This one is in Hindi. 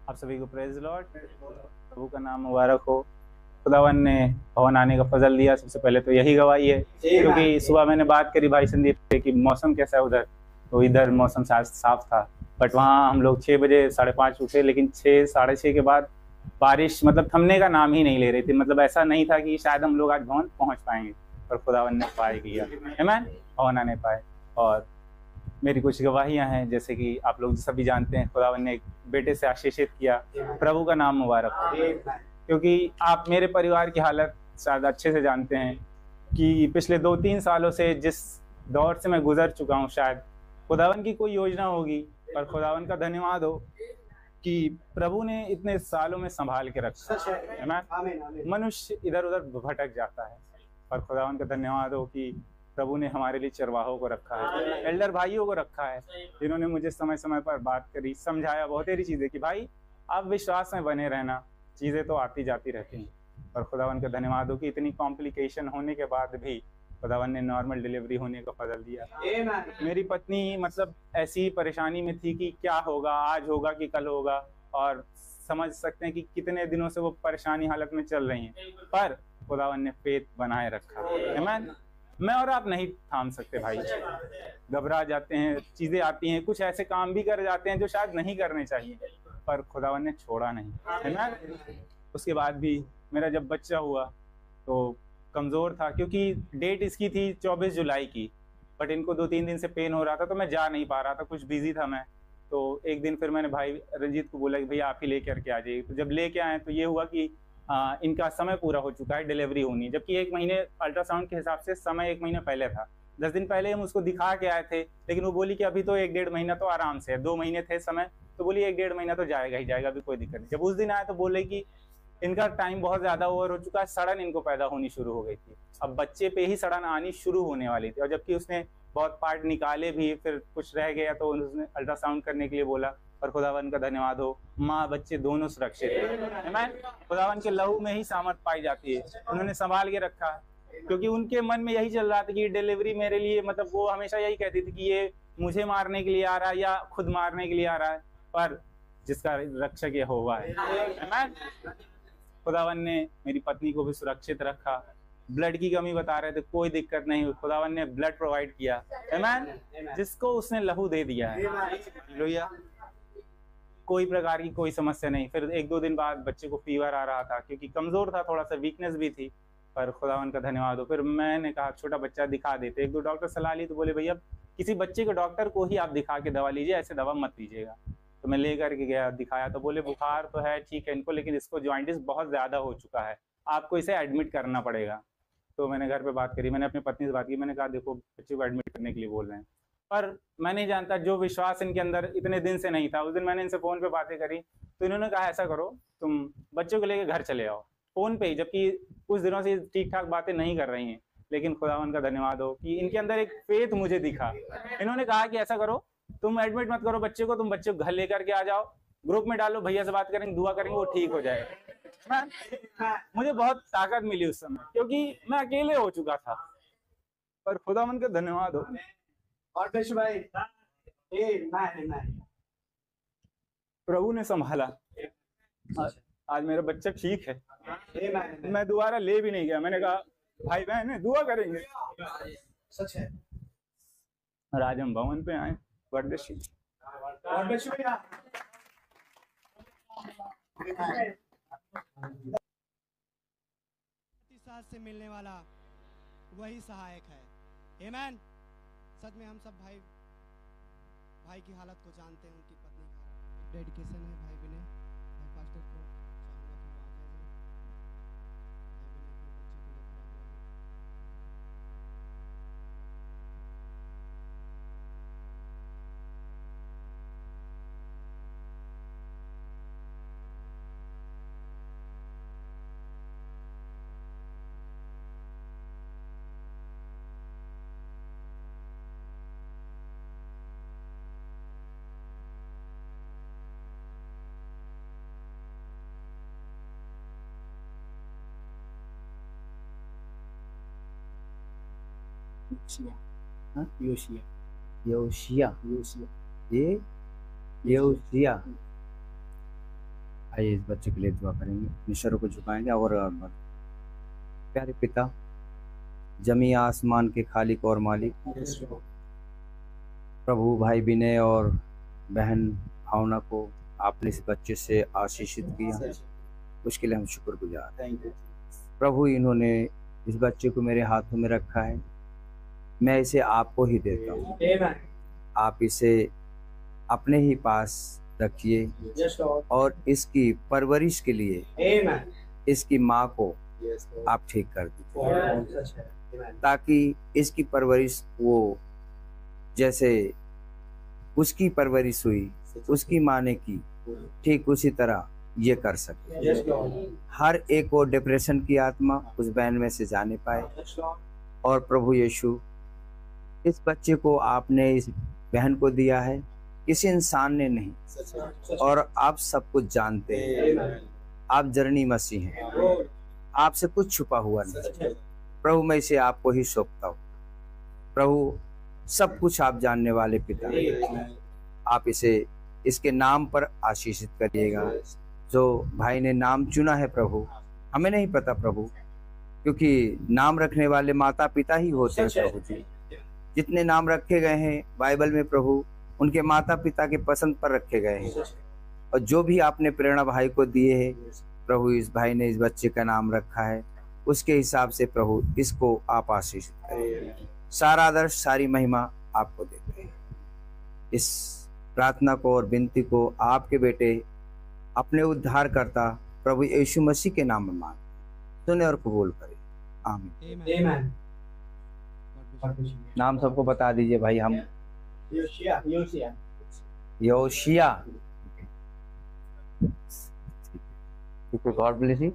आप सभी को प्रेज लॉर्ड, प्रभु का नाम मुबारक हो। खुदावन ने भवन आने का फजल दिया, सबसे पहले तो यही गवाही है। क्योंकि सुबह मैंने बात करी भाई संदीप से कि मौसम कैसा है उधर, तो इधर मौसम साफ था, बट वहाँ हम लोग 6 बजे 5:30 उठे, लेकिन 6 साढ़े 6 के बाद बारिश मतलब थमने का नाम ही नहीं ले रही थी। मतलब ऐसा नहीं था कि शायद हम लोग आज भवन पहुँच पाएंगे, पर खुदावन ने पाए किया, आमीन, भवन आने पाए। और मेरी कुछ गवाहियां हैं, जैसे कि आप लोग सभी जानते हैं खुदावन ने एक बेटे से आशीषित किया, प्रभु का नाम मुबारक हो। क्योंकि आप मेरे परिवार की हालत शायद अच्छे से जानते हैं कि पिछले 2-3 सालों से जिस दौर से मैं गुजर चुका हूँ, शायद खुदावन की कोई योजना होगी, पर खुदावन का धन्यवाद हो कि प्रभु ने इतने सालों में संभाल के रखा है। मनुष्य इधर उधर भटक जाता है, पर खुदावन का धन्यवाद हो कि प्रभु ने हमारे लिए चरवाहों को रखा है, एल्डर भाइयों को रखा है, जिन्होंने मुझे समय समय पर बात करी, समझाया बहुत सारी चीज़ें कि भाई आप विश्वास में बने रहना, चीज़ें तो आती जाती रहती हैं। पर खुदावन का धन्यवाद हो कि इतनी कॉम्प्लिकेशन होने के बाद भी खुदावन ने नॉर्मल डिलीवरी होने का फजल दिया। मेरी पत्नी मतलब ऐसी परेशानी में थी कि क्या होगा, आज होगा कि कल होगा, और समझ सकते हैं कि कितने दिनों से वो परेशानी हालत में चल रही हैं, पर खुदावन ने फेथ बनाए रखा। आमीन। मैं और आप नहीं थाम सकते भाई, घबरा जाते हैं, चीज़ें आती हैं, कुछ ऐसे काम भी कर जाते हैं जो शायद नहीं करने चाहिए, पर खुदावन ने छोड़ा नहीं, है ना। उसके बाद भी मेरा जब बच्चा हुआ तो कमज़ोर था, क्योंकि डेट इसकी थी 24 जुलाई की, बट इनको 2-3 दिन से पेन हो रहा था, तो मैं जा नहीं पा रहा था, कुछ बिजी था मैं। तो एक दिन फिर मैंने भाई रंजीत को बोला कि भैया आप ही लेकर के आ जाइए। तो जब लेके आए तो ये हुआ कि इनका समय पूरा हो चुका है, डिलीवरी होनी है, जबकि 1 महीने अल्ट्रासाउंड के हिसाब से समय 1 महीना पहले था। 10 दिन पहले हम उसको दिखा के आए थे, लेकिन वो बोली कि अभी तो 1-1.5 महीना तो आराम से है, 2 महीने थे समय, तो बोली 1-1.5 महीना तो जाएगा ही जाएगा, अभी कोई दिक्कत नहीं। जब उस दिन आया तो बोले कि इनका टाइम बहुत ज़्यादा ओवर हो चुका है, सड़न इनको पैदा होनी शुरू हो गई थी, अब बच्चे पे ही सड़न आनी शुरू होने वाली थी। और जबकि उसने बहुत पार्ट निकाले भी, फिर कुछ रह गया तो उसने अल्ट्रासाउंड करने के लिए बोला, पर खुदावन का धन्यवाद हो, माँ बच्चे दोनों सुरक्षित है। खुदावन के लहू में ही सामर्थ पाई जाती है, उन्होंने संभाल के रखा है। क्योंकि उनके मन में यही चल रहा था कि डिलीवरी मेरे लिए, मतलब वो हमेशा यही कहती थी कि ये मुझे मारने के लिए आ रहा है या खुद मारने के लिए आ रहा है, पर जिसका रक्षक यहोवा है। खुदावन ने मेरी पत्नी को भी सुरक्षित रखा। ब्लड की कमी बता रहे थे, कोई दिक्कत नहीं हुई, खुदावन ने ब्लड प्रोवाइड किया, आमीन, जिसको उसने लहू दे दिया है, हालेलुया। कोई प्रकार की कोई समस्या नहीं। फिर 1-2 दिन बाद बच्चे को फीवर आ रहा था, क्योंकि कमजोर था, थोड़ा सा वीकनेस भी थी, पर खुदावन का धन्यवाद हो। फिर मैंने कहा छोटा बच्चा दिखा देते, 1-2 डॉक्टर सलाह ली, तो बोले भैया किसी बच्चे के डॉक्टर को ही आप दिखा के दवा लीजिए, ऐसे दवा मत लीजिएगा। तो मैं लेकर के गया, दिखाया, तो बोले बुखार तो है ठीक है इनको, लेकिन इसको जॉइंटिस बहुत ज़्यादा हो चुका है, आपको इसे एडमिट करना पड़ेगा। तो मैंने घर पे बात करी, मैंने अपनी पत्नी से बात की, मैंने कहा देखो बच्चे को एडमिट करने के लिए बोल रहे हैं, पर मैं नहीं जानता, जो विश्वास इनके अंदर इतने दिन से नहीं था, उस दिन मैंने इनसे फ़ोन पे बातें करी, तो इन्होंने कहा ऐसा करो तुम बच्चों को लेकर घर चले आओ, फ़ोन पे ही, जबकि कुछ दिनों से ठीक ठाक बातें नहीं कर रही हैं। लेकिन खुदावन का धन्यवाद हो कि इनके अंदर एक फेथ मुझे दिखा। इन्होंने कहा कि ऐसा करो, तुम एडमिट मत करो बच्चे को, तुम बच्चे को घर लेकर के आ जाओ, ग्रुप में डालो, भैया से बात करेंगे, दुआ करेंगे, वो ठीक हो जाएगा। मुझे बहुत ताकत मिली उस समय, क्योंकि मैं अकेले हो चुका था, पर खुदावन का धन्यवाद हो। और भाई प्रभु ने संभाला, आज मेरा बच्चा ठीक है। मैं दोबारा ले भी नहीं गया, मैंने कहा भाई बहन दुआ करेंगे। सच है। और आज हम भवन पे आए, से मिलने वाला वही सहायक है। आमीन। सच में हम सब भाई की हालत को जानते हैं, उनकी पत्नी का डेडिकेशन है। भाई विनय, भाई पास्टर को चाहूंगा कि वो आ जाए। भाई विनय अपने बच्चे को लेकर आ जाए। योशिया योशिया योशिया ये योशिया आइए इस बच्चे के लिए दुआ करेंगे, अपने सरों को झुकाएंगे और प्यारे पिता, जमी आसमान के खालिक और मालिक, प्रभु भाई विनय और बहन भावना को आपने इस बच्चे से आशीषित किया, उसके लिए हम शुक्रगुजार हैं। प्रभु इन्होंने इस बच्चे को मेरे हाथों में रखा है, मैं इसे आपको ही देता हूँ। आप इसे अपने ही पास रखिए और इसकी परवरिश के लिए इसकी माँ को आप ठीक कर दीजिए, ताकि इसकी परवरिश वो जैसे उसकी परवरिश हुई उसकी माँ ने की, ठीक उसी तरह ये कर सके। हर एक वो डिप्रेशन की आत्मा उस बहन में से जाने पाए। और प्रभु यीशु, इस बच्चे को आपने इस बहन को दिया है, किसी इंसान ने नहीं, और आप सब कुछ जानते हैं। आप जरनी मसीह हैं, आपसे कुछ छुपा हुआ नहीं। प्रभु मैं इसे आपको ही सौंपता हूँ। प्रभु सब कुछ आप जानने वाले पिता, आप इसे इसके नाम पर आशीषित करिएगा जो भाई ने नाम चुना है। प्रभु हमें नहीं पता प्रभु, क्योंकि नाम रखने वाले माता पिता ही होते हैं प्रभु जी। जितने नाम रखे गए हैं बाइबल में प्रभु, उनके माता पिता के पसंद पर रखे गए हैं। और जो भी आपने प्रेरणा भाई को दिए है प्रभु, इस भाई ने इस बच्चे का नाम रखा है, उसके हिसाब से प्रभु इसको आप आशीषित करें। सारा आदर्श सारी महिमा आपको देते हैं। इस प्रार्थना को और विनती को आपके बेटे अपने उद्धारकर्ता प्रभु यीशु मसीह के नाम में मांग सुने और कबूल करें। आमीन। नाम सबको बता दीजिए भाई। हम योशिया। God bless you.